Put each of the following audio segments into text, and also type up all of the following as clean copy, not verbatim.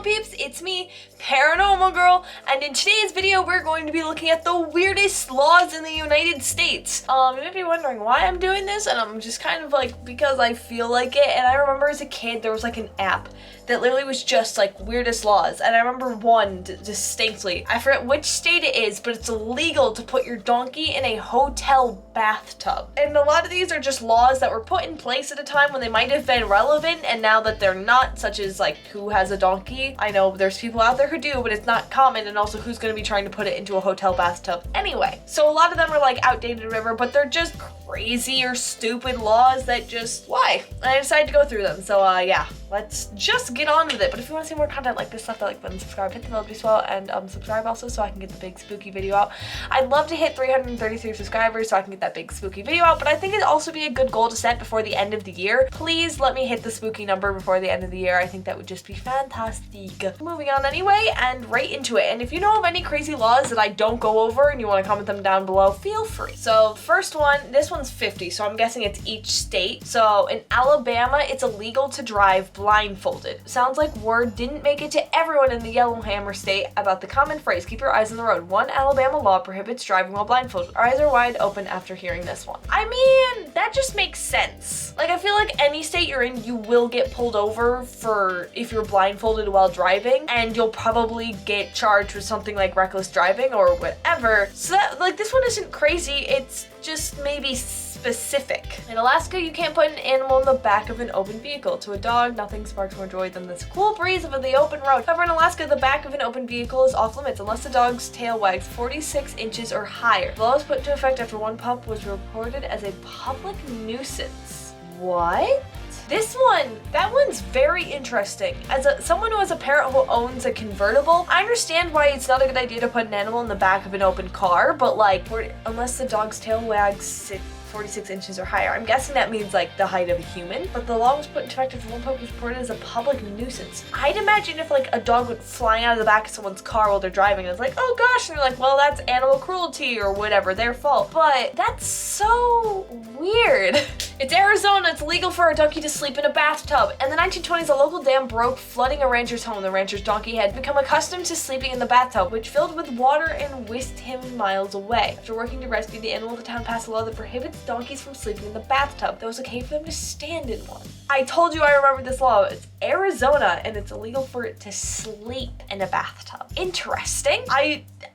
peeps, it's me, Paranormal Girl, and in today's video we're going to be looking at the weirdest laws in the United States. You may be wondering why I'm doing this, and I'm just kind of like, because I feel like it. And I remember as a kid there was like an app that literally was just like weirdest laws, and I remember one distinctly. I forget which state it is, but it's illegal to put your donkey in a hotel bathtub. And a lot of these are just laws that were put in place at a time when they might have been relevant, and now that they're not, such as like who has a donkey. I know there's people out there who do, but it's not common, and also who's going to be trying to put it into a hotel bathtub anyway. So a lot of them are like outdated or whatever, but they're just crazy or stupid laws that just, why? And I decided to go through them. So yeah, let's just get on with it. But if you want to see more content like this, slap that like button, subscribe, hit the bell as well, and subscribe also so I can get the big spooky video out. I'd love to hit 333 subscribers so I can get that big spooky video out, but I think it'd also be a good goal to set before the end of the year. Please let me hit the spooky number before the end of the year. I think that would just be fantastic. Moving on anyway, and right into it. And if you know of any crazy laws that I don't go over and you want to comment them down below, feel free. So the first one, this one's 50, so I'm guessing it's each state. So in Alabama, it's illegal to drive blindfolded. Sounds like word didn't make it to everyone in the Yellowhammer state about the common phrase, keep your eyes on the road. One Alabama law prohibits driving while blindfolded. Our eyes are wide open after hearing this one. I mean, that just makes sense. Like, I feel like any state you're in, you will get pulled over for if you're blindfolded while driving, and you'll probably get charged with something like reckless driving or whatever. So that, like, this one isn't crazy, it's just maybe specific. In Alaska, you can't put an animal in the back of an open vehicle. To a dog, nothing sparks more joy than this cool breeze of the open road. However, in Alaska, the back of an open vehicle is off limits unless the dog's tail wags 46 inches or higher. The law was put into effect after one pup was reported as a public nuisance. What? This one, that one's very interesting. As someone who has a parent who owns a convertible, I understand why it's not a good idea to put an animal in the back of an open car, but like, unless the dog's tail wags 46 inches or higher. I'm guessing that means like the height of a human, but the law was put into effect after one pup was reported as a public nuisance. I'd imagine if like a dog went flying out of the back of someone's car while they're driving, and it's like, oh gosh, and they're like, well, that's animal cruelty or whatever, their fault. But that's so weird. It's Arizona, it's legal for a donkey to sleep in a bathtub. In the 1920s, a local dam broke, flooding a rancher's home. The rancher's donkey had become accustomed to sleeping in the bathtub, which filled with water and whisked him miles away. After working to rescue the animal, the town passed a law that prohibits donkeys from sleeping in the bathtub. That was okay for them to stand in one. I told you I remember this law. It's Arizona, and it's illegal for it to sleep in a bathtub. Interesting.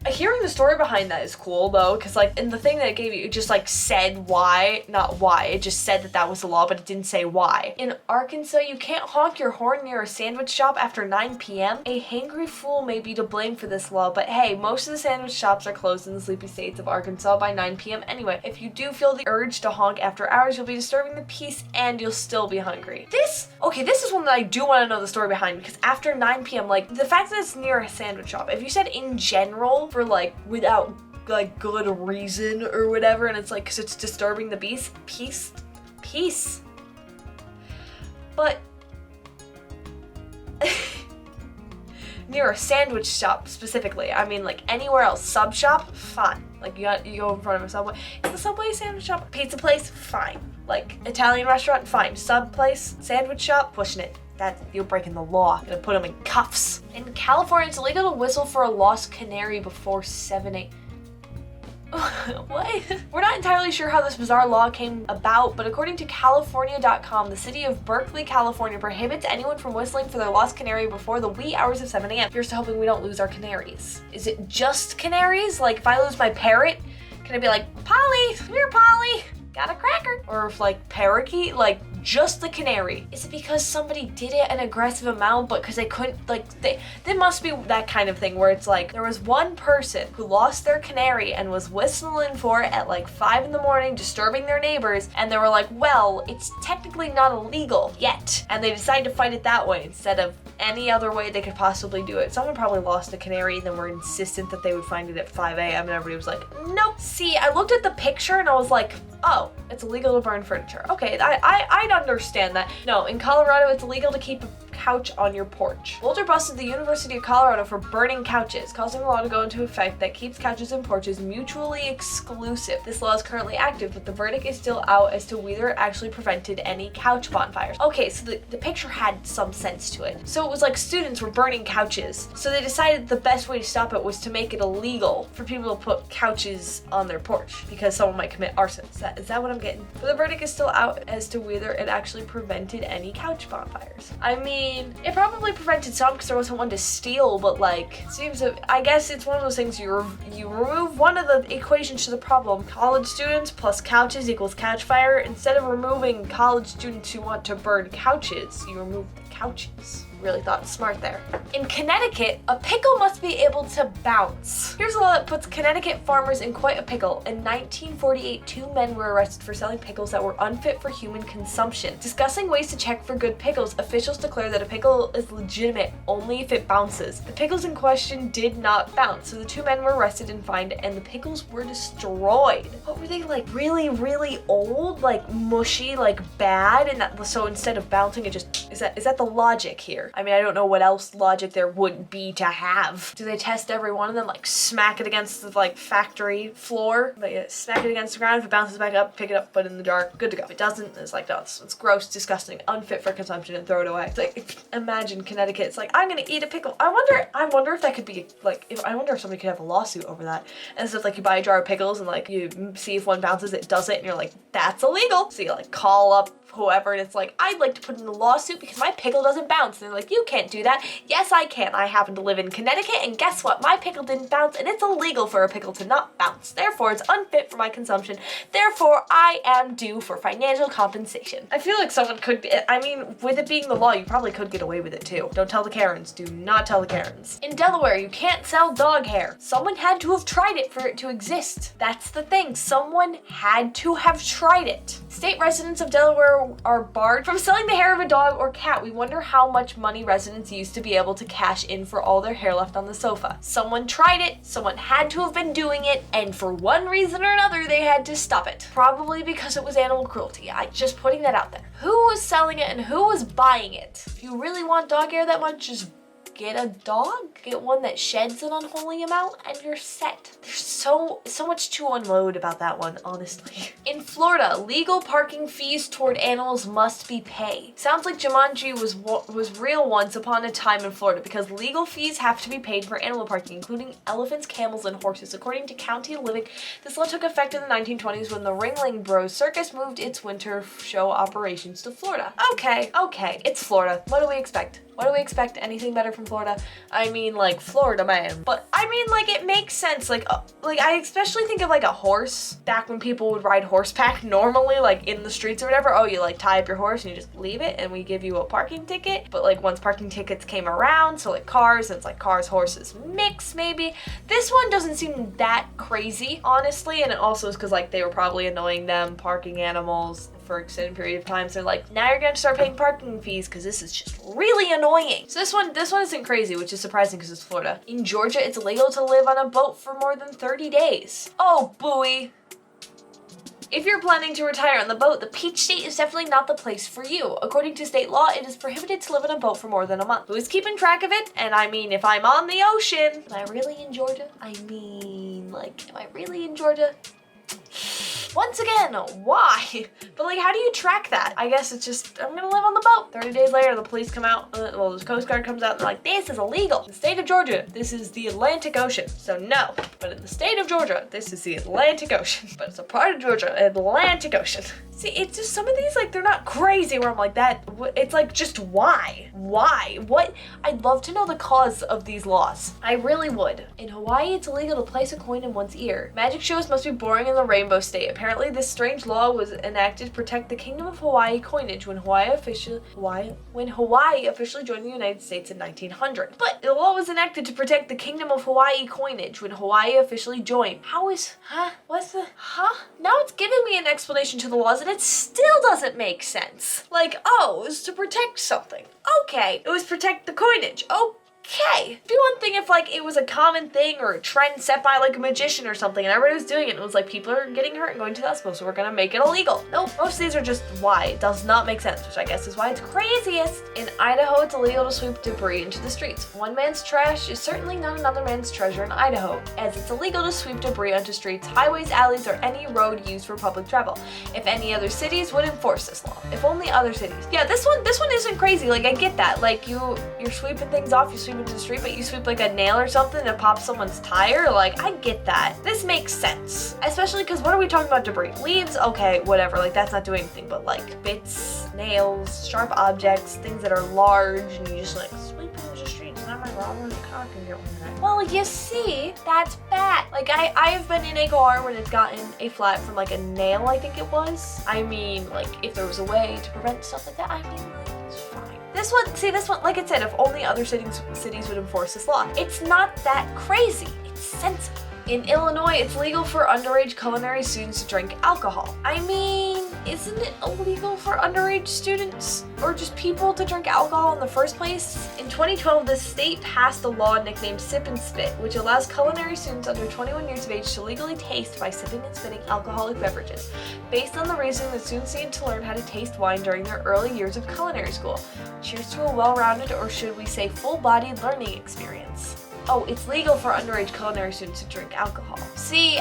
Hearing the story behind that is cool though, because like in the thing that it gave you, it just like said why, not why. It just said that was the law, but it didn't say why. In Arkansas, you can't honk your horn near a sandwich shop after 9 p.m. A hangry fool may be to blame for this law, but hey, most of the sandwich shops are closed in the sleepy states of Arkansas by 9 p.m. anyway. If you do feel the urge to honk after hours, you'll be disturbing the peace and you'll still be hungry. This is one that I do want to know the story behind, because after 9 p.m., like the fact that it's near a sandwich shop, if you said in general for like without like good reason or whatever, and it's like because it's disturbing the peace. But near a sandwich shop specifically, I mean like anywhere else, sub shop, fine. Like you go in front of a Subway. Is the Subway a sandwich shop? Pizza place, fine. Like Italian restaurant, fine. Sub place, sandwich shop, pushing it. You're breaking the law. Gonna put them in cuffs. In California, it's illegal to whistle for a lost canary before 7 a.m. What? We're not entirely sure how this bizarre law came about, but according to California.com, the city of Berkeley, California prohibits anyone from whistling for their lost canary before the wee hours of 7 a.m. Here's to hoping we don't lose our canaries. Is it just canaries? Like if I lose my parrot, can I be like, Polly, come here, Polly, got a cracker? Or if like parakeet, like just the canary. Is it because somebody did it an aggressive amount, but because they couldn't, like, they must be that kind of thing where it's like, there was one person who lost their canary and was whistling for it at like 5 in the morning, disturbing their neighbors, and they were like, well, it's technically not illegal yet. And they decided to fight it that way instead of any other way they could possibly do it. Someone probably lost a canary and then were insistent that they would find it at 5 a.m. and everybody was like, nope. See, I looked at the picture and I was like, oh, it's illegal to burn furniture. Okay, I'd understand that. No, in Colorado, it's illegal to keep a couch on your porch. Boulder busted the University of Colorado for burning couches, causing a law to go into effect that keeps couches and porches mutually exclusive. This law is currently active, but the verdict is still out as to whether it actually prevented any couch bonfires. Okay, so the picture had some sense to it. So it was like students were burning couches. So they decided the best way to stop it was to make it illegal for people to put couches on their porch because someone might commit arson. Is that what I'm getting? But the verdict is still out as to whether it actually prevented any couch bonfires. I mean, it probably prevented some because there wasn't one to steal, but like, I guess it's one of those things you remove one of the equations to the problem. College students plus couches equals couch fire. Instead of removing college students who want to burn couches, you remove the couches. Really thought smart there. In Connecticut, a pickle must be able to bounce. Here's a law that puts Connecticut farmers in quite a pickle. In 1948, 2 men were arrested for selling pickles that were unfit for human consumption. Discussing ways to check for good pickles, officials declare that a pickle is legitimate only if it bounces. The pickles in question did not bounce, so the 2 men were arrested and fined, and the pickles were destroyed. What were they, like really, really old? Like mushy, like bad? And so instead of bouncing, it just, is that the logic here? I mean, I don't know what else logic there would be to have. Do they test every one of them? Like smack it against the like factory floor? But yeah, smack it against the ground. If it bounces back up, pick it up, put it in the dark, good to go. If it doesn't, it's like, no, it's gross, disgusting, unfit for consumption, and throw it away. It's like, imagine Connecticut. It's like, I'm gonna eat a pickle. I wonder if that could be like, I wonder if somebody could have a lawsuit over that. And so if like you buy a jar of pickles and like you see if one bounces, it doesn't, and you're like, that's illegal. So you like call up whoever, and it's like, I'd like to put in a lawsuit because my pickle doesn't bounce. And they're like, you can't do that. Yes, I can. I happen to live in Connecticut, and guess what? My pickle didn't bounce, and it's illegal for a pickle to not bounce. Therefore, it's unfit for my consumption. Therefore, I am due for financial compensation. I feel like someone could be, I mean, with it being the law, you probably could get away with it too. Don't tell the Karens. Do not tell the Karens. In Delaware, you can't sell dog hair. Someone had to have tried it for it to exist. That's the thing. Someone had to have tried it. State residents of Delaware are barred from selling the hair of a dog or cat. We wonder how much money residents used to be able to cash in for all their hair left on the sofa. Someone tried it, someone had to have been doing it, and for one reason or another, they had to stop it. Probably because it was animal cruelty. Just putting that out there. Who was selling it and who was buying it? If you really want dog hair that much, just get a dog, get one that sheds an unholy amount, and you're set. There's so much to unload about that one, honestly. In Florida, legal parking fees toward animals must be paid. Sounds like Jumanji was real once upon a time in Florida because legal fees have to be paid for animal parking, including elephants, camels, and horses. According to County Living, this law took effect in the 1920s when the Ringling Bros Circus moved its winter show operations to Florida. Okay, it's Florida. What do we expect? What do we expect? Anything better from Florida? I mean, like, Florida, man. But I mean, like, it makes sense. Like I especially think of like a horse. Back when people would ride horseback normally, like in the streets or whatever. Oh, you like tie up your horse and you just leave it, and we give you a parking ticket. But like once parking tickets came around, so like cars, it's like cars, horses mix maybe. This one doesn't seem that crazy, honestly, and it also is because like they were probably annoying them, parking animals for an extended period of time. So they're like, now you're gonna start paying parking fees because this is just really annoying. So this one isn't crazy, which is surprising because it's Florida. In Georgia, it's illegal to live on a boat for more than 30 days. Oh, booey. If you're planning to retire on the boat, the Peach State is definitely not the place for you. According to state law, it is prohibited to live on a boat for more than a month. Who's keeping track of it? And I mean, if I'm on the ocean, am I really in Georgia? I mean, like, am I really in Georgia? Once again, why? But like, how do you track that? I guess it's just, I'm gonna live on the boat. 30 days later, the police come out, well, the Coast Guard comes out and they're like, this is illegal. In the state of Georgia, this is the Atlantic Ocean. So no, but in the state of Georgia, this is the Atlantic Ocean. But it's a part of Georgia, Atlantic Ocean. See, it's just some of these, like, they're not crazy where I'm like that. It's like, just why? Why? What? I'd love to know the cause of these laws. I really would. In Hawaii, it's illegal to place a coin in one's ear. Magic shows must be boring in the Rainbow State. Apparently, this strange law was enacted to protect the Kingdom of Hawaii coinage when Hawaii officially joined the United States in 1900. But the law was enacted to protect the Kingdom of Hawaii coinage when Hawaii officially joined. Now it's giving me an explanation to the laws and it still doesn't make sense. Like, oh, it was to protect something. Okay, it was protect the coinage. okay. It'd be one thing if like it was a common thing or a trend set by like a magician or something and everybody was doing it and it was like people are getting hurt and going to the hospital, so we're gonna make it illegal. Nope, most of these are just why. It does not make sense, which I guess is why it's craziest. In Idaho, it's illegal to sweep debris into the streets. One man's trash is certainly not another man's treasure in Idaho, as it's illegal to sweep debris onto streets, highways, alleys, or any road used for public travel. If any other cities would enforce this law. If only other cities. Yeah, this one isn't crazy. Like, I get that. Like, you're sweeping things off, you sweep into the street, but you sweep like a nail or something to pop someone's tire. Like, I get that. This makes sense. Especially because what are we talking about debris? Leaves? Okay, whatever. Like, that's not doing anything, but like bits, nails, sharp objects, things that are large, and you just like sweep into the streets, and I'm like, well, I'm gonna car can get one of that. Well, you see, that's bad. Like, I have been in a car when it's gotten a flat from like a nail, I think it was. I mean, like, if there was a way to prevent stuff like that, I mean, like, it's fine. This one, like I said, if only other cities would enforce this law. It's not that crazy. It's sensible. In Illinois, it's legal for underage culinary students to drink alcohol. I mean, isn't it illegal for underage students or just people to drink alcohol in the first place? In 2012, the state passed a law nicknamed Sip and Spit, which allows culinary students under 21 years of age to legally taste by sipping and spitting alcoholic beverages, based on the reason that students need to learn how to taste wine during their early years of culinary school. Cheers to a well-rounded, or should we say full-bodied, learning experience. Oh, it's legal for underage culinary students to drink alcohol. See,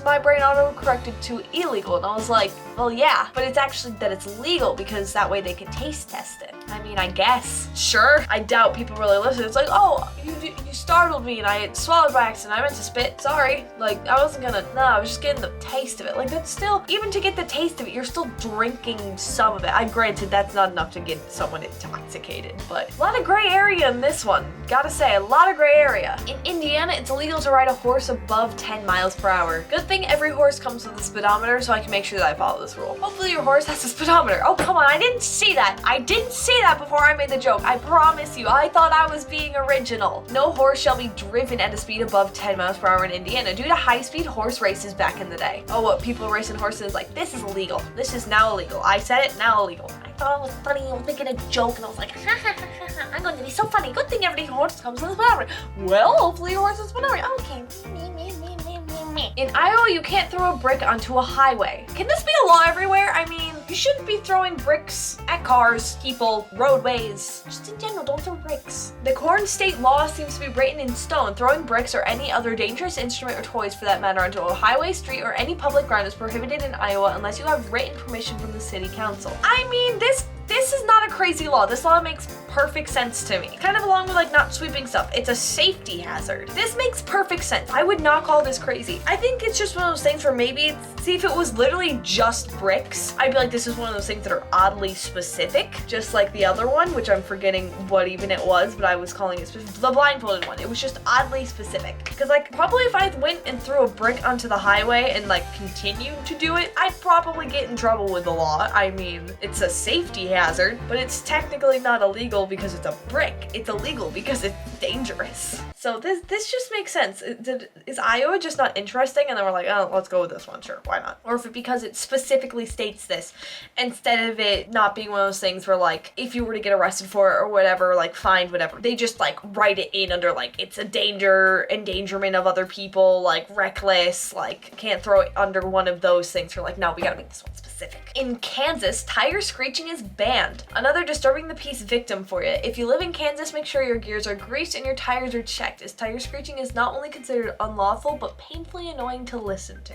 my brain auto-corrected to illegal, and I was like, well, yeah, but it's actually that it's legal because that way they can taste test it. I mean, I guess. Sure, I doubt people really listen. It's like, oh, you startled me and I swallowed by accident. I meant to spit, sorry. Like, I wasn't gonna, no, I was just getting the taste of it. Like, that's still, even to get the taste of it, you're still drinking some of it. Granted, that's not enough to get someone intoxicated, but a lot of gray area in this one. Gotta say, a lot of gray area. In Indiana, it's illegal to ride a horse above 10 miles per hour. Good thing every horse comes with a speedometer, so I can make sure that I follow this rule. Hopefully your horse has a speedometer. Oh, come on, I didn't see that. I didn't see that before I made the joke. I promise you, I thought I was being original. No horse shall be driven at a speed above 10 miles per hour in Indiana due to high-speed horse races back in the day. Oh, what, people racing horses like, this is illegal. This is now illegal. I said it, now illegal. I thought it was funny. I was making a joke, and I was like, ha ha ha ha, I'm going to be so funny. Good thing every horse comes with a speedometer. Well, hopefully your horse has a speedometer. Okay. In Iowa, you can't throw a brick onto a highway. Can this be a law everywhere? I mean, you shouldn't be throwing bricks at cars, people, roadways. Just in general, don't throw bricks. The Corn state law seems to be written in stone. Throwing bricks or any other dangerous instrument or toys for that matter onto a highway, street, or any public ground is prohibited in Iowa unless you have written permission from the city council. I mean, this is not a crazy law. This law makes perfect sense to me. Kind of along with like not sweeping stuff. It's a safety hazard. This makes perfect sense. I would not call this crazy. I think it's just one of those things where maybe, see, if it was literally just bricks, I'd be like, this is one of those things that are oddly specific, just like the other one, which I'm forgetting what even it was, but I was calling it the blindfolded one. It was just oddly specific. Because like, probably if I went and threw a brick onto the highway and like continued to do it, I'd probably get in trouble with the law. I mean, it's a safety hazard, but it's technically not illegal because it's a brick. It's illegal because it's dangerous. So this just makes sense. Is Iowa just not interesting? And then we're like, oh, let's go with this one. Sure, why not? Or if it, because it specifically states this, instead of it not being one of those things where like, if you were to get arrested for it or whatever, like fined, whatever, they just like write it in under like, it's a endangerment of other people, like reckless, like can't throw it under one of those things. You're like, no, we gotta make this one specific. In Kansas, tire screeching is banned. Another disturbing the peace victim for you. If you live in Kansas, make sure your gears are greased and your tires are checked, as tire screeching is not only considered unlawful, but painfully annoying to listen to.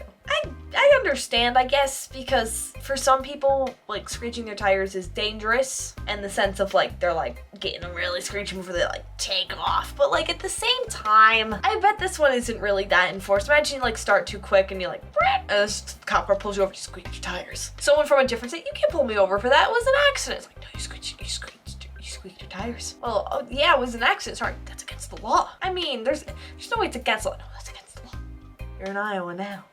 I understand, I guess, because for some people, like, screeching their tires is dangerous, in the sense of, like, they're, like, getting them really screeching before they, like, take off. But, like, at the same time, I bet this one isn't really that enforced. Imagine you, like, start too quick and you're like, and this cop car pulls you over, you squeak your tires. Someone from a different state, you can't pull me over for that, it was an accident. It's like, no, you squeaked your tires. Well, oh, yeah, it was an accident. Sorry, that's against the law. I mean, there's no way it's against the law. No, that's against the law. You're in Iowa now.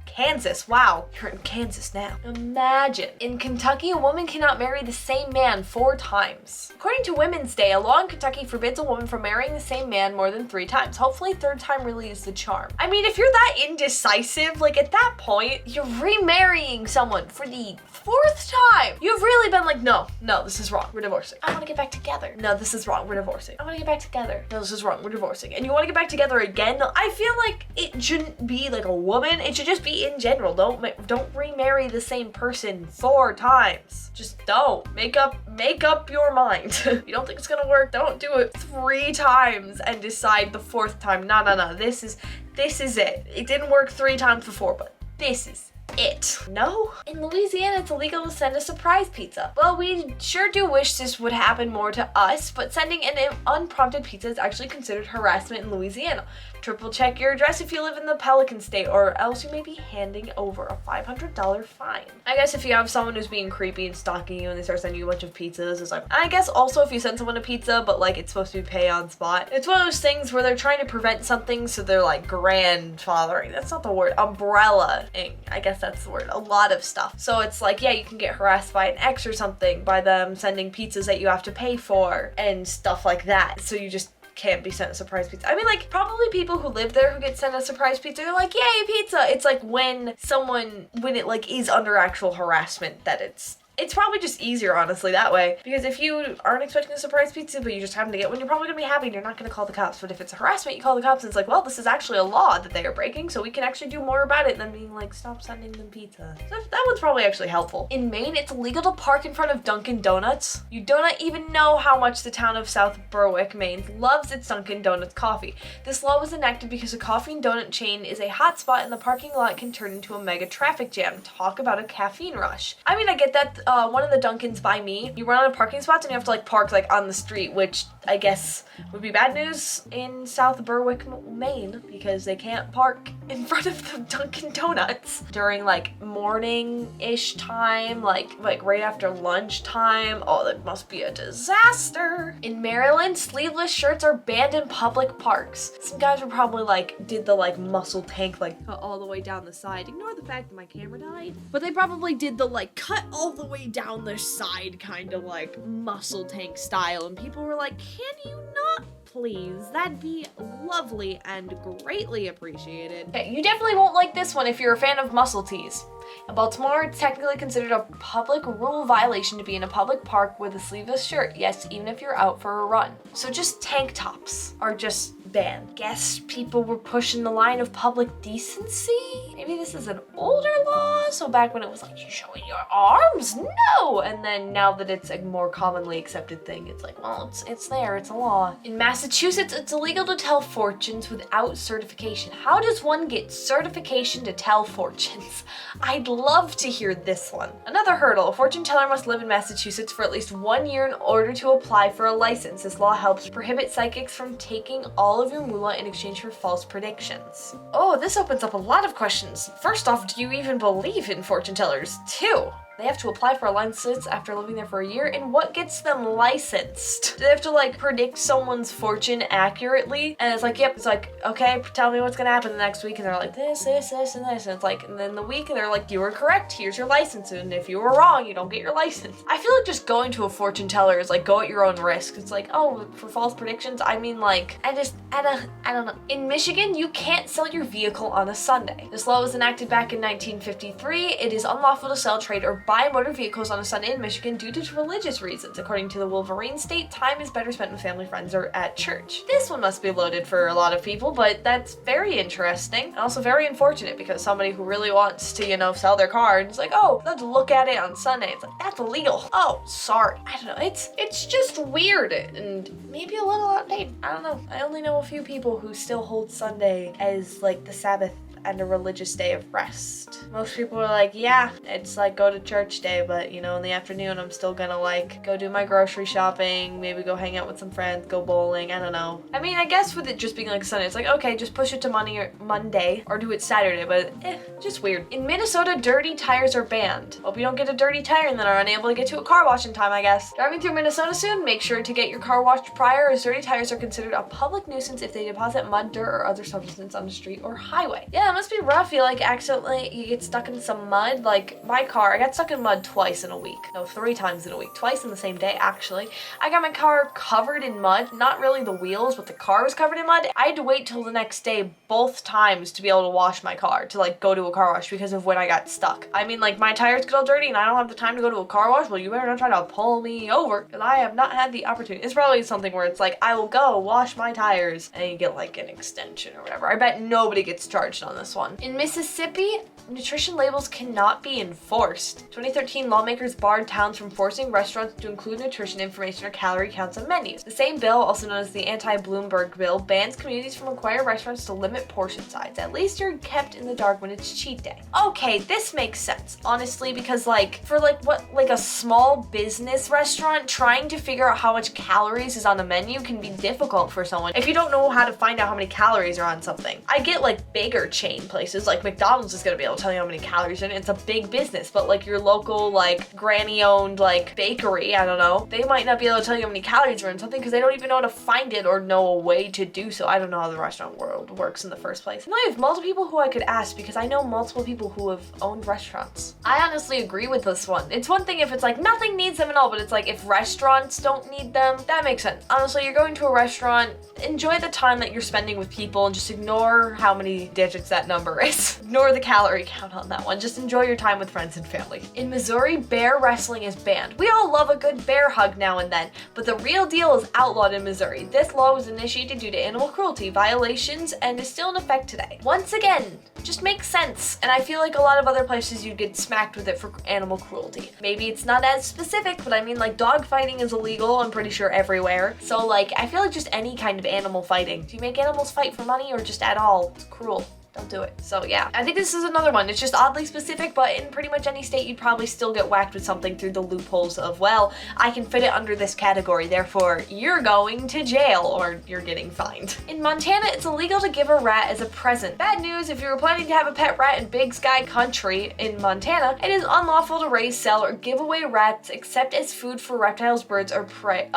Kansas, wow, you're in Kansas now. Imagine. In Kentucky, a woman cannot marry the same man 4 times. According to Women's Day, a law in Kentucky forbids a woman from marrying the same man more than 3 times. Hopefully, 3rd time really is the charm. I mean, if you're that indecisive, like at that point, you're remarrying someone for the 4th time, you've really been like, no, this is wrong, we're divorcing. I want to get back together. No, this is wrong, we're divorcing. I want to get back together. No, this is wrong, we're divorcing. And you want to get back together again? I feel like it shouldn't be like a woman. It should just be in general. Don't remarry the same person 4 times. Just don't. Make up your mind. You don't think it's gonna work? Don't do it 3 times and decide the 4th time. No. This is it. It didn't work 3 times before, but this is it. No? In Louisiana, it's illegal to send a surprise pizza. Well, we sure do wish this would happen more to us, but sending an unprompted pizza is actually considered harassment in Louisiana. Triple check your address if you live in the Pelican State, or else you may be handing over a $500 fine. I guess if you have someone who's being creepy and stalking you and they start sending you a bunch of pizzas, it's like, I guess also if you send someone a pizza, but like it's supposed to be pay on spot. It's one of those things where they're trying to prevent something, so they're like grandfathering. That's not the word. Umbrella-ing. I guess that's the word. A lot of stuff. So it's like, yeah, you can get harassed by an ex or something by them sending pizzas that you have to pay for and stuff like that. So you just can't be sent a surprise pizza. I mean, like, probably people who live there who get sent a surprise pizza, they're like, yay, pizza. It's like when it like is under actual harassment that it's probably just easier, honestly, that way. Because if you aren't expecting a surprise pizza, but you just happen to get one, you're probably gonna be happy and you're not gonna call the cops. But if it's harassment, you call the cops and it's like, well, this is actually a law that they are breaking, so we can actually do more about it than being like, stop sending them pizza. So that one's probably actually helpful. In Maine, it's illegal to park in front of Dunkin' Donuts. You do not even know how much the town of South Berwick, Maine loves its Dunkin' Donuts coffee. This law was enacted because a coffee and donut chain is a hot spot and the parking lot can turn into a mega traffic jam. Talk about a caffeine rush. I mean, I get that. One of the Dunkins by me, you run out of parking spots and you have to like park like on the street, which I guess would be bad news in South Berwick, Maine, because they can't park in front of the Dunkin' Donuts during like morning-ish time, like right after lunchtime. Oh, that must be a disaster. In Maryland, sleeveless shirts are banned in public parks. Some guys were probably like, did the like muscle tank like cut all the way down the side. Ignore the fact that my camera died. But they probably did the like cut all the way down the side kind of like muscle tank style, and people were like, can you not please? That'd be lovely and greatly appreciated. Okay, you definitely won't like this one if you're a fan of muscle tees. In Baltimore, it's technically considered a public rule violation to be in a public park with a sleeveless shirt. Yes, even if you're out for a run. So just tank tops are just banned. Guess people were pushing the line of public decency? Maybe this is an older law, so back when it was like, you showing your arms? No! And then now that it's a more commonly accepted thing, it's like, well, it's there, it's a law. In Massachusetts, it's illegal to tell fortunes without certification. How does one get certification to tell fortunes? I'd love to hear this one. Another hurdle, a fortune teller must live in Massachusetts for at least 1 year in order to apply for a license. This law helps prohibit psychics from taking all of your moolah in exchange for false predictions. Oh, this opens up a lot of questions. First off, do you even believe in fortune tellers? 2, they have to apply for a license after living there for a year, and what gets them licensed? Do they have to like predict someone's fortune accurately? And it's like, yep, it's like, okay, tell me what's gonna happen the next week, and they're like, this, and this, and it's like, and then the week, and they're like, you were correct, here's your license, and if you were wrong, you don't get your license. I feel like just going to a fortune teller is like, go at your own risk. It's like, oh, for false predictions? I mean, like, I don't know. In Michigan, you can't sell your vehicle on a Sunday. This law was enacted back in 1953. It is unlawful to sell, trade, or buy motor vehicles on a Sunday in Michigan due to religious reasons. According to the Wolverine State, time is better spent with family, friends, or at church. This one must be loaded for a lot of people, but that's very interesting and also very unfortunate because somebody who really wants to, you know, sell their car and is like, oh, let's look at it on Sunday. It's like, that's illegal. Oh, sorry. I don't know. It's just weird and maybe a little outdated. I don't know. I only know a few people who still hold Sunday as like the Sabbath and a religious day of rest. Most people are like, yeah, it's like go to church day, but you know, in the afternoon I'm still gonna like go do my grocery shopping, maybe go hang out with some friends, go bowling, I don't know. I mean, I guess with it just being like Sunday, it's like, okay, just push it to Monday or do it Saturday, but just weird. In Minnesota, dirty tires are banned. Hope you don't get a dirty tire and then are unable to get to a car wash in time, I guess. Driving through Minnesota soon, make sure to get your car washed prior, as dirty tires are considered a public nuisance if they deposit mud, dirt, or other substance on the street or highway. Yeah, Yeah, it must be rough. You like accidentally, you get stuck in some mud. Like my car, I got stuck in mud twice in a week. No, 3 times in a week. Twice in the same day, actually. I got my car covered in mud. Not really the wheels, but the car was covered in mud. I had to wait till the next day both times to be able to wash my car, to like go to a car wash because of when I got stuck. I mean, like my tires get all dirty and I don't have the time to go to a car wash. Well, you better not try to pull me over because I have not had the opportunity. It's probably something where it's like, I will go wash my tires and you get like an extension or whatever. I bet nobody gets charged on this one. In Mississippi, nutrition labels cannot be enforced. 2013 lawmakers barred towns from forcing restaurants to include nutrition information or calorie counts on menus. The same bill, also known as the anti-Bloomberg bill, bans communities from requiring restaurants to limit portion size. At least you're kept in the dark when it's cheat day. Okay, this makes sense, honestly, because like for like a small business restaurant, trying to figure out how much calories is on the menu can be difficult for someone if you don't know how to find out how many calories are on something. I get like bigger chain places, like McDonald's is gonna be able to tell you how many calories are in it. It's a big business, but like your local like granny owned like bakery, I don't know, they might not be able to tell you how many calories are in something because they don't even know how to find it or know a way to do so. I don't know how the restaurant world works in the first place. And I have multiple people who I could ask because I know multiple people who have owned restaurants. I honestly agree with this one. It's one thing if it's like nothing needs them at all, but it's like if restaurants don't need them, that makes sense. Honestly, you're going to a restaurant, enjoy the time that you're spending with people and just ignore how many digits that number is. Ignore the calorie count on that one. Just enjoy your time with friends and family. In Missouri, bear wrestling is banned. We all love a good bear hug now and then, but the real deal is outlawed in Missouri. This law was initiated due to animal cruelty violations and is still in effect today. Once again, just makes sense. And I feel like a lot of other places you'd get smacked with it for animal cruelty. Maybe it's not as specific, but I mean like dog fighting is illegal, I'm pretty sure everywhere. So like, I feel like just any kind of animal fighting. Do you make animals fight for money or just at all? It's cruel. Don't do it. So yeah, I think this is another one. It's just oddly specific, but in pretty much any state, you'd probably still get whacked with something through the loopholes of, well, I can fit it under this category, therefore you're going to jail or you're getting fined. In Montana, it's illegal to give a rat as a present. Bad news, if you were planning to have a pet rat in Big Sky Country in Montana, it is unlawful to raise, sell, or give away rats except as food for reptiles, birds, or prey,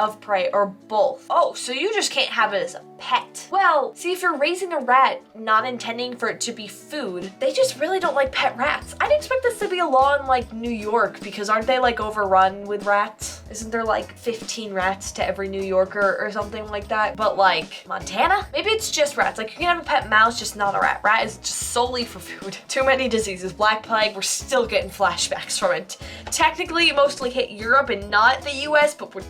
or both. Oh, so you just can't have it as a pet. Well, see, if you're raising a rat, not intending for it to be food, they just really don't like pet rats. I'd expect this to be a law in like New York because aren't they like overrun with rats? Isn't there like 15 rats to every New Yorker or something like that? But like Montana? Maybe it's just rats. Like you can have a pet mouse, just not a rat. Rat is just solely for food. Too many diseases. Black Plague, we're still getting flashbacks from it. Technically, it mostly hit Europe and not the US, but we're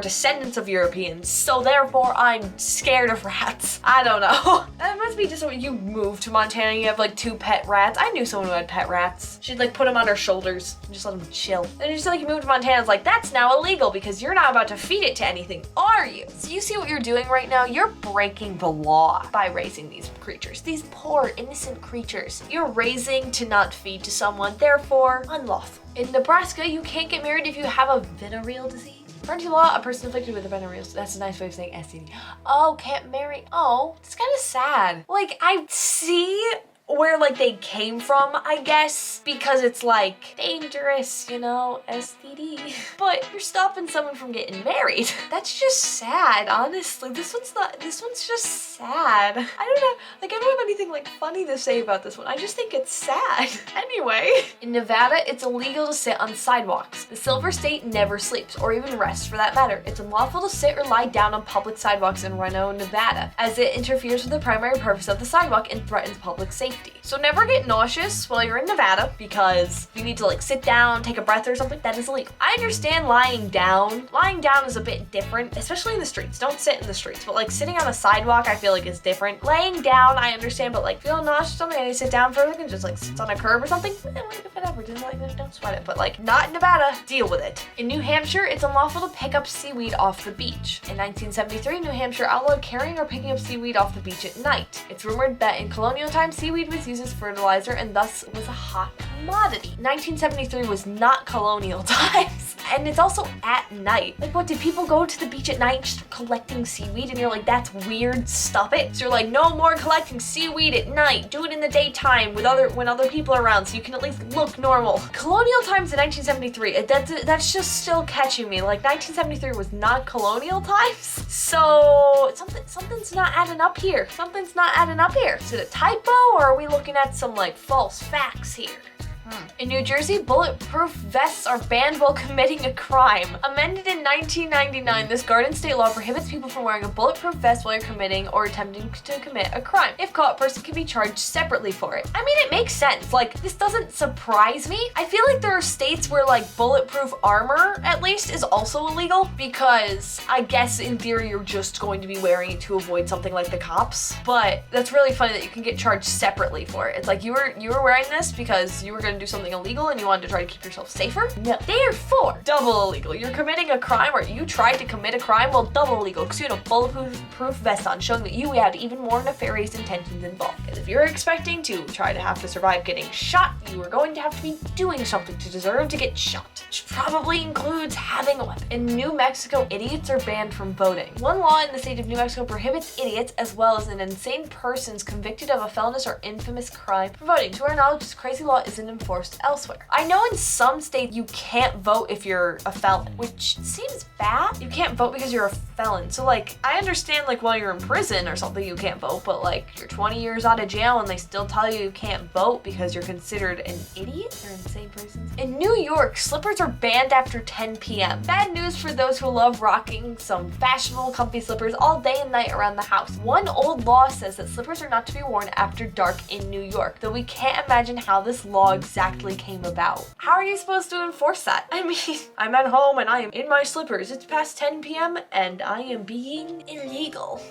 descendants of Europeans, so therefore I'm scared of rats. I don't know. That must be just when you move to Montana and you have like 2 pet rats. I knew someone who had pet rats. She'd like put them on her shoulders and just let them chill. And just like you move to Montana, it's like, that's now illegal because you're not about to feed it to anything, are you? So you see what you're doing right now? You're breaking the law by raising these creatures. These poor innocent creatures. You're raising to not feed to someone, therefore unlawful. In Nebraska, you can't get married if you have a venereal disease. According to law, a person afflicted with a venereal, that's a nice way of saying STD. Oh, can't marry. Oh, it's kind of sad. Like, I see where like they came from, I guess, because it's like dangerous, you know, STD. But you're stopping someone from getting married. That's just sad, honestly. This one's just sad. I don't have anything like funny to say about this one. I just think it's sad. Anyway, in Nevada, it's illegal to sit on sidewalks. The Silver State never sleeps, or even rests for that matter. It's unlawful to sit or lie down on public sidewalks in Reno, Nevada, as it interferes with the primary purpose of the sidewalk and threatens public safety. So never get nauseous while you're in Nevada because you need to like sit down, take a breath or something. That is illegal. I understand lying down. Lying down is a bit different, especially in the streets. Don't sit in the streets, but like sitting on a sidewalk, I feel like is different. Laying down, I understand, but like feeling nauseous or something, I need to sit down for a second, just like sit on a curb or something. Whatever, just like don't sweat it. But like not in Nevada, deal with it. In New Hampshire, it's unlawful to pick up seaweed off the beach. In 1973, New Hampshire outlawed carrying or picking up seaweed off the beach at night. It's rumored that in colonial times, seaweed was used as fertilizer and thus was a hot commodity. 1973 was not colonial times. And it's also at night. Like, what, did people go to the beach at night just collecting seaweed? And you're like, that's weird, stop it. So you're like, no more collecting seaweed at night. Do it in the daytime when other people are around so you can at least look normal. Colonial times in 1973, that's just still catching me. Like, 1973 was not colonial times. So something's not adding up here. Something's not adding up here. Is it a typo, or are we looking at some like false facts here? In New Jersey, bulletproof vests are banned while committing a crime. Amended in 1999, this Garden state law prohibits people from wearing a bulletproof vest while you're committing or attempting to commit a crime. If caught, a person can be charged separately for it. I mean, it makes sense. Like, this doesn't surprise me. I feel like there are states where like bulletproof armor, at least, is also illegal, because I guess in theory you're just going to be wearing it to avoid something like the cops. But that's really funny that you can get charged separately for it. It's like you were wearing this because you were going to do something illegal and you wanted to try to keep yourself safer? No. Therefore, double illegal. You're committing a crime, or you tried to commit a crime, well, double illegal because you had a bulletproof vest on, showing that you had even more nefarious intentions involved. Because if you're expecting to try to have to survive getting shot, you are going to have to be doing something to deserve to get shot, which probably includes having a weapon. In New Mexico, idiots are banned from voting. One law in the state of New Mexico prohibits idiots as well as an insane persons convicted of a felonious or infamous crime from voting. To our knowledge, this crazy law isn't enforced elsewhere. I know in some states you can't vote if you're a felon, which seems bad. You can't vote because you're a felon. So like, I understand like while you're in prison or something you can't vote, but like you're 20 years out of jail and they still tell you can't vote because you're considered an idiot or insane person. In New York, slippers are banned after 10 p.m. Bad news for those who love rocking some fashionable comfy slippers all day and night around the house. One old law says that slippers are not to be worn after dark in New York, though we can't imagine how this law exactly came about. How are you supposed to enforce that? I mean, I'm at home and I am in my slippers. It's past 10 p.m. and I am being illegal.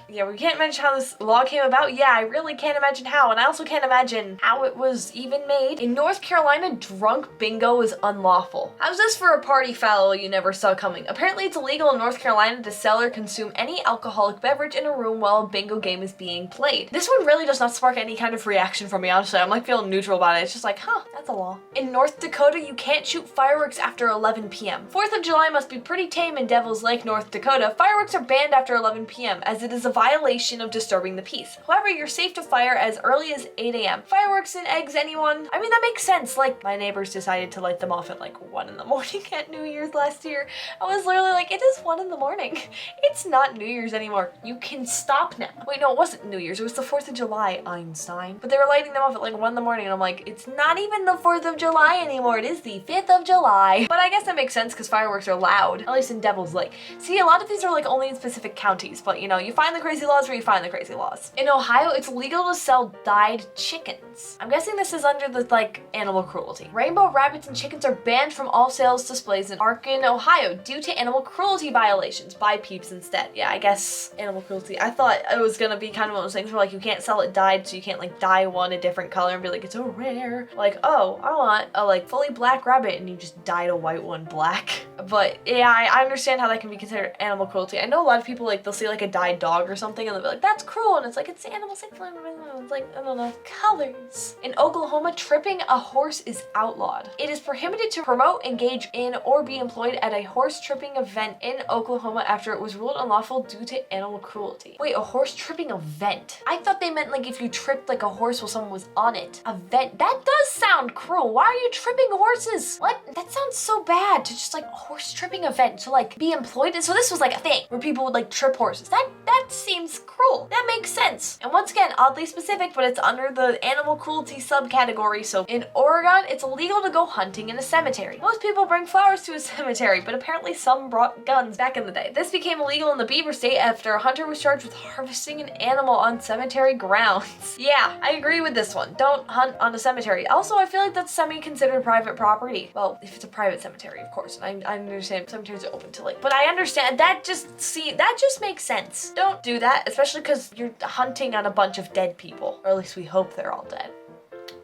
Yeah, we can't imagine how this law came about. Yeah, I really can't imagine how, and I also can't imagine how it was even made. In North Carolina, drunk bingo is unlawful. How's this for a party foul you never saw coming? Apparently it's illegal in North Carolina to sell or consume any alcoholic beverage in a room while a bingo game is being played. This one really does not spark any kind of reaction from me, honestly. I'm like feeling neutral about it. It's just like, huh, that's a law. In North Dakota, you can't shoot fireworks after 11 p.m. 4th of July must be pretty tame in Devil's Lake, North Dakota. Fireworks are banned after 11 p.m. as it is a violation of disturbing the peace. However, you're safe to fire as early as 8 a.m. Fireworks and eggs, anyone? I mean, that makes sense. Like, my neighbors decided to light them off at like 1 in the morning at New Year's last year. I was literally like, it is 1 in the morning. It's not New Year's anymore. You can stop now. Wait, no, it wasn't New Year's. It was the 4th of July, Einstein. But they were lighting them off at like 1 in the morning and I'm like, it's not even the 4th of July anymore. It is the 5th of July. But I guess that makes sense because fireworks are loud, at least in Devil's Lake. See, a lot of these are like only in specific counties, but you know, you find the crazy laws where you find the crazy laws. In Ohio, it's legal to sell dyed chickens. I'm guessing this is under the like animal cruelty. Rainbow rabbits and chickens are banned from all sales displays in Armpit, Ohio due to animal cruelty violations. Buy peeps instead. Yeah, I guess animal cruelty. I thought it was gonna be kind of one of those things where like you can't sell it dyed, so you can't like dye one a different color and be like, it's so rare. Like, oh, I want a like fully black rabbit and you just dyed a white one black. But yeah, I understand how that can be considered animal cruelty. I know a lot of people like they'll see like a dyed dog or something and they'll be like, that's cruel, and it's like, it's animal safe. It's like, I don't know. Colors. In Oklahoma, tripping a horse is outlawed. It is prohibited to promote, engage in, or be employed at a horse tripping event in Oklahoma after it was ruled unlawful due to animal cruelty. Wait, a horse tripping event? I thought they meant like if you tripped like a horse while someone was on it. Event? That does sound cruel. Why are you tripping horses? What? That sounds so bad to just like a horse tripping event to like be employed. So this was like a thing where people would like trip horses. That seems cruel. That makes sense. And once again, oddly specific, but it's under the animal cruelty subcategory. So in Oregon, it's illegal to go hunting in a cemetery. Most people bring flowers to a cemetery, but apparently some brought guns back in the day. This became illegal in the Beaver State after a hunter was charged with harvesting an animal on cemetery grounds. Yeah, I agree with this one. Don't hunt on a cemetery. Also, I feel like that's semi-considered private property. Well, if it's a private cemetery, of course. I understand cemeteries are open to like, but I understand that just makes sense. Don't do that, especially because you're hunting on a bunch of dead people, or at least we hope they're all dead.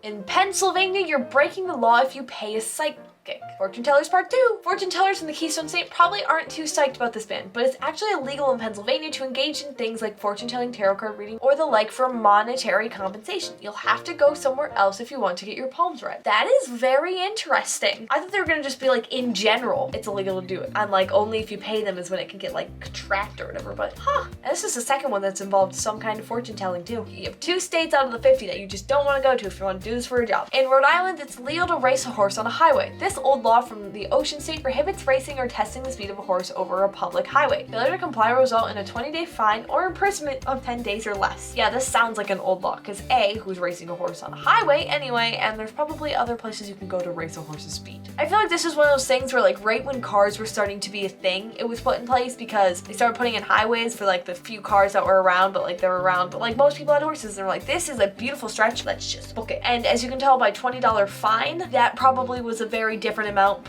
In Pennsylvania, you're breaking the law if you pay a psych psychic. Fortune tellers part 2. Fortune tellers in the Keystone State probably aren't too psyched about this ban, but it's actually illegal in Pennsylvania to engage in things like fortune telling, tarot card reading, or the like for monetary compensation. You'll have to go somewhere else if you want to get your palms read. That is very interesting. I thought they were gonna just be like, in general, it's illegal to do it. And like, only if you pay them is when it can get like tracked or whatever, but And this is the second one that's involved some kind of fortune telling too. You have 2 states out of the 50 that you just don't want to go to if you want to do this for a job. In Rhode Island, it's legal to race a horse on a highway. This old law from the Ocean State prohibits racing or testing the speed of a horse over a public highway. Failure to comply will result in a 20-day fine or imprisonment of 10 days or less. Yeah, this sounds like an old law, because A, who's racing a horse on a highway anyway, and there's probably other places you can go to race a horse's speed. I feel like this is one of those things where like right when cars were starting to be a thing, it was put in place because they started putting in highways for like the few cars that were around, but like most people had horses and they're like, this is a beautiful stretch, let's just book it. And as you can tell by $20 fine, that probably was a very different amount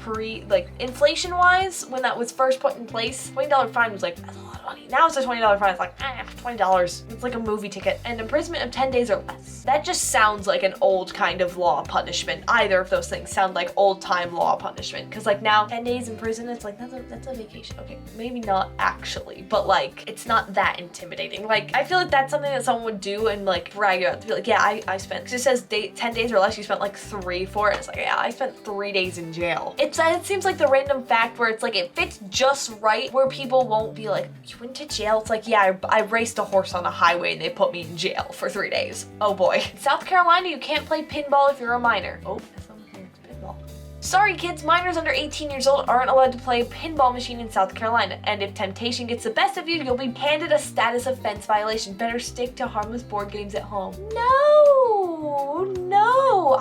inflation wise when that was first put in place. $20 fine was like, that's a lot of money. Now it's a $20 fine, it's like, $20. It's like a movie ticket. And imprisonment of 10 days or less. That just sounds like an old kind of law punishment. Either of those things sound like old time law punishment. Cause like now 10 days in prison, it's like, that's a vacation. Okay, maybe not actually, but like, it's not that intimidating. Like, I feel like that's something that someone would do and like brag about to be like, yeah, I spent, cause it says 10 days or less, you spent like 3 for it. It's like, yeah, I spent 3 days in jail. It seems like the random fact where it's like, it fits just right where people won't be like, you went to jail? It's like, yeah, I raced a horse on a highway and they put me in jail for 3 days. Oh boy. In South Carolina, you can't play pinball if you're a minor. Oh, that's not here, it's pinball. Sorry kids, minors under 18 years old aren't allowed to play a pinball machine in South Carolina, and if temptation gets the best of you, you'll be handed a status offense violation. Better stick to harmless board games at home. No,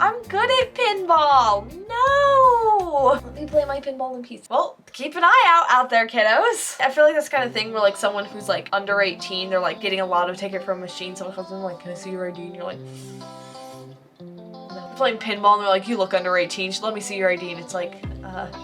I'm good at pinball. No, let me play my pinball in peace. Well, keep an eye out there, kiddos. I feel like this kind of thing where like someone who's like under 18, they're like getting a lotto ticket from a machine, someone comes in like, can I see your ID? And you're like, playing pinball and they're like, you look under 18, let me see your ID, and it's like,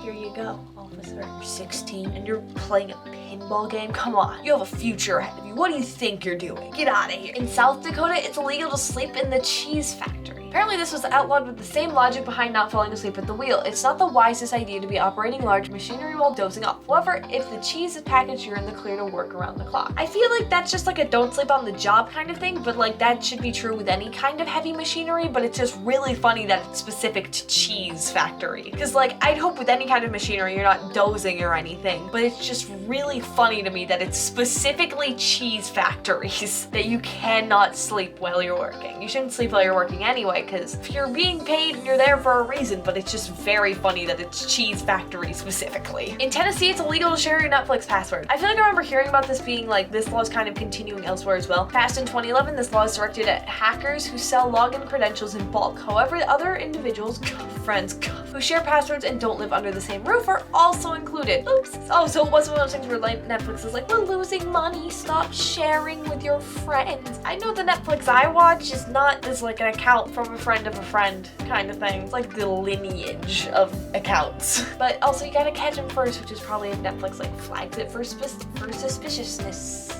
here you go, officer. You're 16 and you're playing a pinball game? Come on, you have a future ahead of you. What do you think you're doing? Get out of here. In South Dakota, it's illegal to sleep in the cheese factory. Apparently this was outlawed with the same logic behind not falling asleep at the wheel. It's not the wisest idea to be operating large machinery while dozing off. However, if the cheese is packaged, you're in the clear to work around the clock. I feel like that's just like a don't sleep on the job kind of thing, but like that should be true with any kind of heavy machinery, but it's just really funny that it's specific to cheese factory. Because like, I'd hope with any kind of machinery, you're not dozing or anything, but it's just really funny to me that it's specifically cheese factories that you cannot sleep while you're working. You shouldn't sleep while you're working anyway, because if you're being paid and you're there for a reason, but it's just very funny that it's cheese factory specifically. In Tennessee, it's illegal to share your Netflix password. I feel like I remember hearing about this being like, this law is kind of continuing elsewhere as well. Passed in 2011, this law is directed at hackers who sell login credentials in bulk. However, other individuals, friends, who share passwords and don't live under the same roof are also included. Oops. Oh, so it wasn't one of those things where like Netflix is like, we're losing money, stop sharing with your friends. I know the Netflix I watch is not as like an account from a friend of a friend kind of thing. It's like the lineage of accounts. But also you gotta catch them first, which is probably if Netflix like flags it for suspiciousness.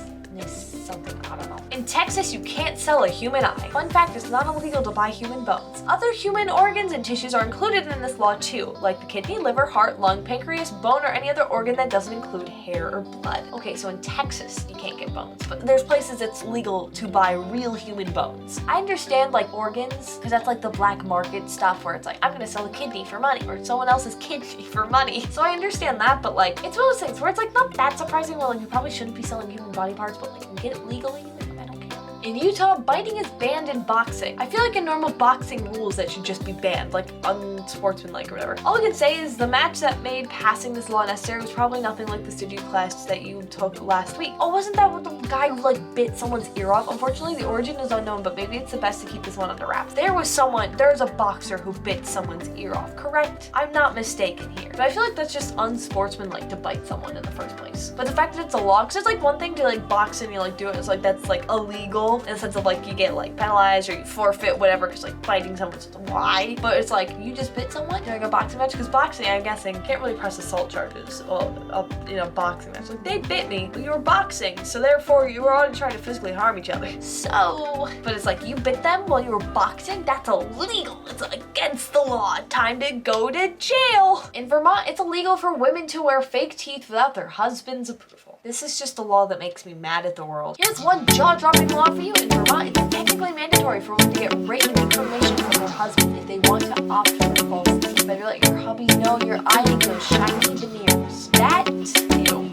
Something, I don't know. In Texas, you can't sell a human eye. Fun fact, it's not illegal to buy human bones. Other human organs and tissues are included in this law too, like the kidney, liver, heart, lung, pancreas, bone, or any other organ that doesn't include hair or blood. Okay, so in Texas, you can't get bones, but there's places it's legal to buy real human bones. I understand like organs, because that's like the black market stuff where it's like, I'm gonna sell a kidney for money, or someone else's kidney for money. So I understand that, but like, it's one of those things where it's like not that surprising. Well, like you probably shouldn't be selling human body parts, but like you can get it legally. I don't care. In Utah, biting is banned in boxing. I feel like in normal boxing rules that should just be banned, like unsportsmanlike or whatever. All I can say is the match that made passing this law necessary was probably nothing like the studio class that you took last week. Oh, wasn't that what the guy who like bit someone's ear off? Unfortunately, the origin is unknown, but maybe it's the best to keep this one under wraps. There's a boxer who bit someone's ear off, correct? I'm not mistaken here. But I feel like that's just unsportsmanlike to bite someone in the first place. But the fact that it's a law, because it's like one thing to like box and you like do it, it's like that's like illegal. illegal in the sense of like you get like penalized or you forfeit whatever because like biting someone's why. But it's like you just bit someone during a boxing match, because boxing, I'm guessing, can't really press assault charges in a boxing match. Like they bit me, but you were boxing, so therefore you were already trying to physically harm each other. So, but it's like you bit them while you were boxing. That's illegal. It's against the law. Time to go to jail. In Vermont, it's illegal for women to wear fake teeth without their husband's approval. This is just a law that makes me mad at the world. Here's one jaw-dropping law for you. In Vermont, it's technically mandatory for women to get written permission from their husband if they want to opt for false teeth. Better let your hubby know you're eyeing those shiny veneers. That,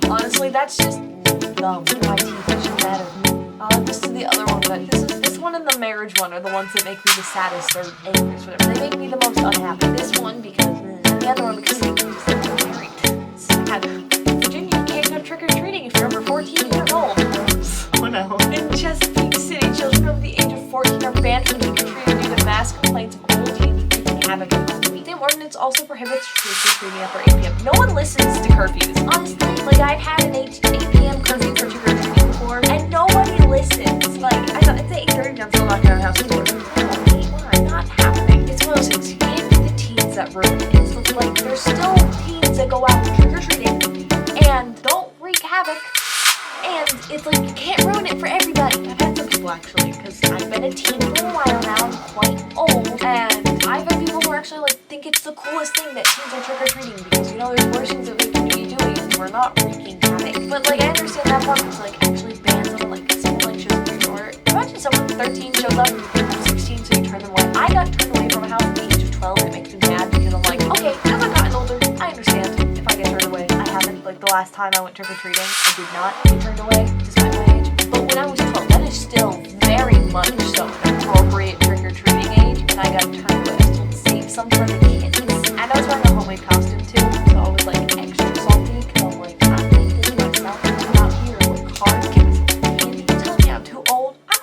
honestly, that's just dumb. My teeth shouldn't matter. This is the other one, but this one and the marriage one are the ones that make me the saddest or angriest, whatever. They make me the most unhappy. This one because, and the other one because they just get married. Sad. Virginia, you can't go trick-or-treating if you're over 14 years old. Oh no. In Chesapeake City, children over the age of 14 are banned from trick-or-treating due to mass complaints of old teens wreaking havoc at home. The same ordinance also prohibits trick-or-treating after 8 p.m. No one listens to curfews. Honestly, like I've had an 8 p.m. curfew for trick-or-treating before, and nobody listens. Like, I thought it's 8:30, I'm still knocking on house doors. Why? Not happening. It's one of those things, you can't be the teens that ruin it. It's like, there's still teens that go out trick-or-treating and don't wreak havoc. And it's like, you can't ruin it for everybody. I've had some people actually, because I've been a teen for a while now, I'm quite old, and I've had people who actually like think it's the coolest thing that teens are trick-or-treating because, there's worse things that we can be doing and we're not wreaking havoc. But like, I understand that part because like, actually ban someone like shows up your door. Imagine someone 13 shows up and you're 16, so you turn them away. I got turned away from a house at the age of 12 and it makes me mad because I'm like, okay, as I've gotten older, I understand if I get turned away. I haven't. Like the last time I went trick-or-treating, I did not get turned away despite my age. But when I was 12, that is still very much so an appropriate trick-or-treating age, and I got turned away. I still saved some for the kids. And I was wearing a homemade costume too, so I was like extra salty because I'm like, I'm making myself out here with cards.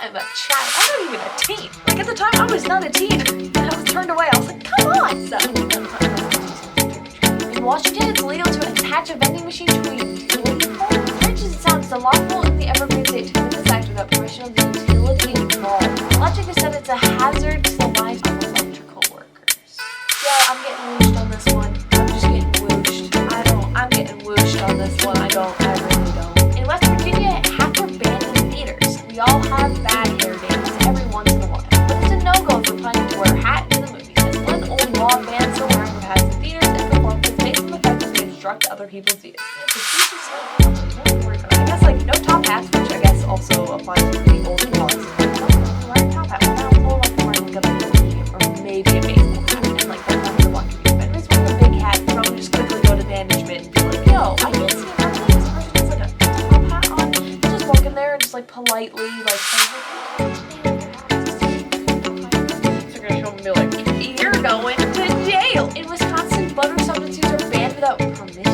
I'm a child. I'm not even a teen. Like at the time, I was not a teen. And I was turned away. I was like, come on. So, in Washington, it's illegal to attach a vending machine to a utility pole. Strange as it sounds, unlawful in the Evergreen state to commit this act without permission of the utility involved. Logic has said it's a hazard to the lives of electrical workers. Yeah, I'm getting whooshed on this one. I'm just getting whooshed. I'm getting whooshed on this one. I really don't. In West Virginia, half are banned in theaters. We all have bad hair days every once in a while. But it's a no-go for planning to wear a hat in the movies. As one old law bans the wearing of hats in theaters and performances based on the fact that they obstruct other people's views. I guess like no top hats, which I guess also applies to the old laws. Wearing top hats, I don't know like wearing like a beanie or maybe a baseball hat and like that's not the lucky. But anyways, wearing a big hat, probably just quickly go to management and be like, yo, I can't see nothing. This person has like a top hat on. You just walk in there and just like politely like they're gonna show me be like, you're going to jail. In Wisconsin, butter substitutes are banned without permission.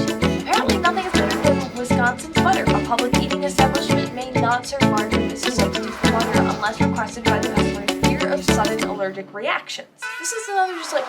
Apparently nothing is better than Wisconsin's butter. A public eating establishment may not serve margarine as a substitute for butter unless requested by the customer in fear of sudden allergic reactions. This is another just like,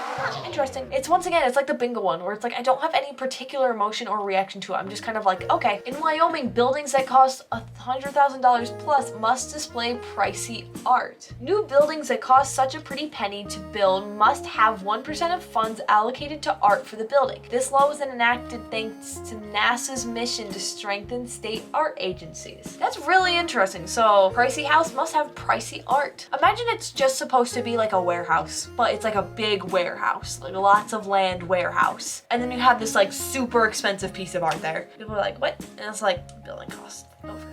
interesting. It's once again, it's like the bingo one where it's like, I don't have any particular emotion or reaction to it. I'm just kind of like, okay. In Wyoming, buildings that cost $100,000 plus must display pricey art. New buildings that cost such a pretty penny to build must have 1% of funds allocated to art for the building. This law was enacted thanks to NASA's mission to strengthen state art agencies. That's really interesting. So, pricey house must have pricey art. Imagine it's just supposed to be like a warehouse, but it's like a big warehouse, like lots of land warehouse. And then you have this like super expensive piece of art there. People are like, what? And it's like, the building cost over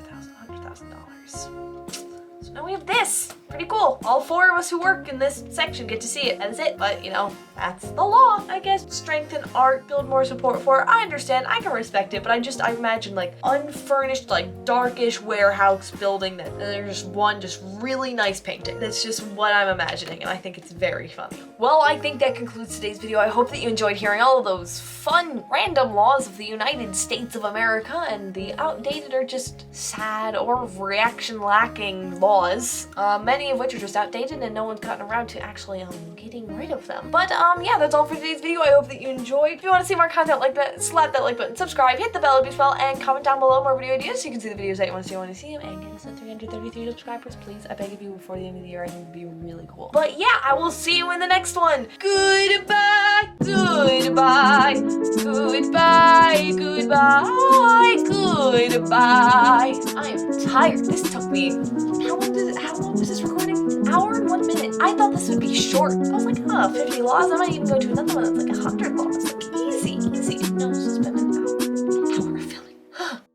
$100,000. So now we have this. Pretty cool. All four of us who work in this section get to see it. That is it. But, that's the law. I guess strengthen art, build more support for it. I understand. I can respect it. But I imagine like unfurnished, like darkish warehouse building that there's one just really nice painting. That's just what I'm imagining. And I think it's very funny. Well, I think that concludes today's video. I hope that you enjoyed hearing all of those fun, random laws of the United States of America and the outdated or just sad or reaction lacking laws laws, many of which are just outdated and no one's gotten around to actually getting rid of them. But yeah, that's all for today's video. I hope that you enjoyed. If you want to see more content like that, slap that like button, subscribe, hit the bell bell, and comment down below more video ideas so you can see the videos that you want to see when you see them, and get us to 333 subscribers, please. I beg of you before the end of the year. I think it would be really cool. But yeah, I will see you in the next one. Goodbye, goodbye, goodbye, goodbye, goodbye. I am tired. This took me, how long was this recording? An hour and 1 minute. I thought this would be short. I was like, 50 laws. I might even go to another one that's like 100 laws. Like, easy. No, this has been